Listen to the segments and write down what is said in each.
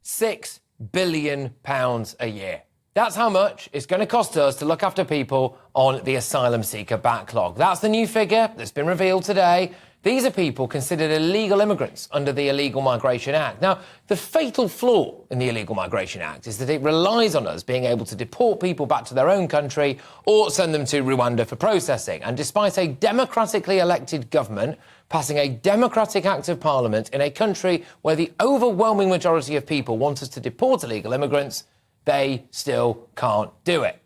£6 billion a year. That's how much it's going to cost us to look after people on the asylum seeker backlog. That's the new figure that's been revealed today. These are people considered illegal immigrants under the Illegal Migration Act. Now, the fatal flaw in the Illegal Migration Act is that it relies on us being able to deport people back to their own country or send them to Rwanda for processing. And despite a democratically elected government passing a democratic act of parliament in a country where the overwhelming majority of people want us to deport illegal immigrants, they still can't do it.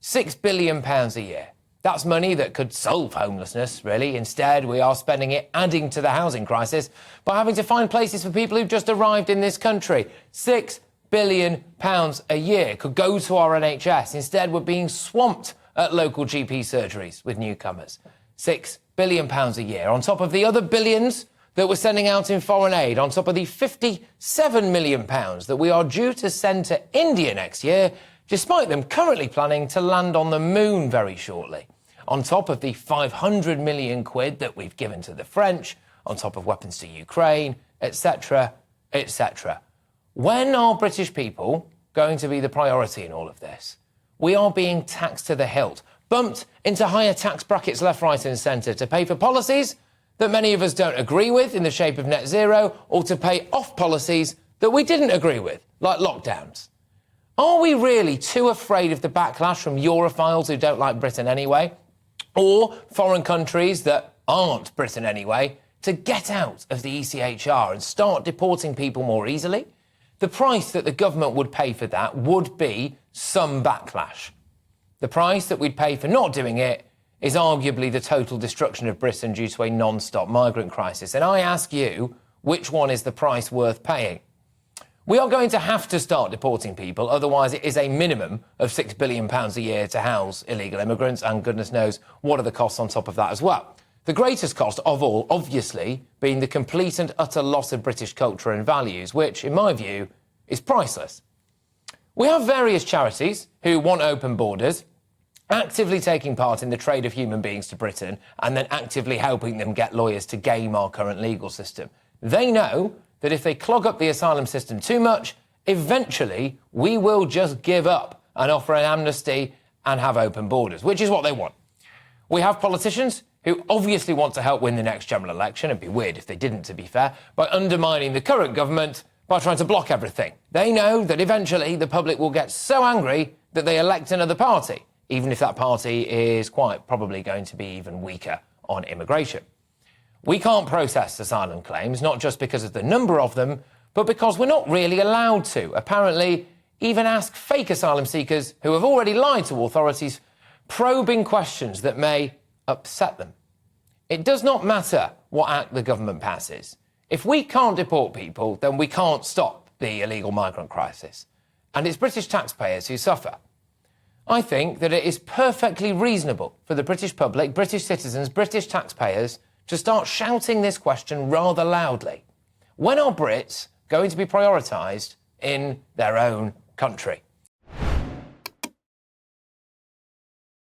£6 billion a year. That's money that could solve homelessness, really. Instead, we are spending it adding to the housing crisis by having to find places for people who've just arrived in this country. £6 billion a year could go to our NHS. Instead, we're being swamped at local GP surgeries with newcomers. £6 billion a year, on top of the other billions that we're sending out in foreign aid, on top of the £57 million that we are due to send to India next year, despite them currently planning to land on the moon very shortly. On top of the 500 million quid that we've given to the French, on top of weapons to Ukraine, etc., etc. When are British people going to be the priority in all of this? We are being taxed to the hilt, bumped into higher tax brackets left, right and centre to pay for policies that many of us don't agree with in the shape of net zero, or to pay off policies that we didn't agree with, like lockdowns. Are we really too afraid of the backlash from Europhiles who don't like Britain anyway, or foreign countries that aren't Britain anyway, to get out of the ECHR and start deporting people more easily? The price that the government would pay for that would be some backlash. The price that we'd pay for not doing it is arguably the total destruction of Britain due to a non-stop migrant crisis. And I ask you, which one is the price worth paying? We are going to have to start deporting people, otherwise it is a minimum of £6 billion a year to house illegal immigrants, and goodness knows what are the costs on top of that as well. The greatest cost of all, obviously, being the complete and utter loss of British culture and values, which, in my view, is priceless. We have various charities who want open borders, actively taking part in the trade of human beings to Britain, and then actively helping them get lawyers to game our current legal system. They know that if they clog up the asylum system too much, eventually we will just give up and offer an amnesty and have open borders, which is what they want. We have politicians who obviously want to help win the next general election, it'd be weird if they didn't, to be fair, by undermining the current government by trying to block everything. They know that eventually the public will get so angry that they elect another party, even if that party is quite probably going to be even weaker on immigration. We can't process asylum claims, not just because of the number of them, but because we're not really allowed to, apparently, even ask fake asylum seekers who have already lied to authorities probing questions that may upset them. It does not matter what act the government passes. If we can't deport people, then we can't stop the illegal migrant crisis. And it's British taxpayers who suffer. I think that it is perfectly reasonable for the British public, British citizens, British taxpayers to start shouting this question rather loudly. When are Brits going to be prioritised in their own country?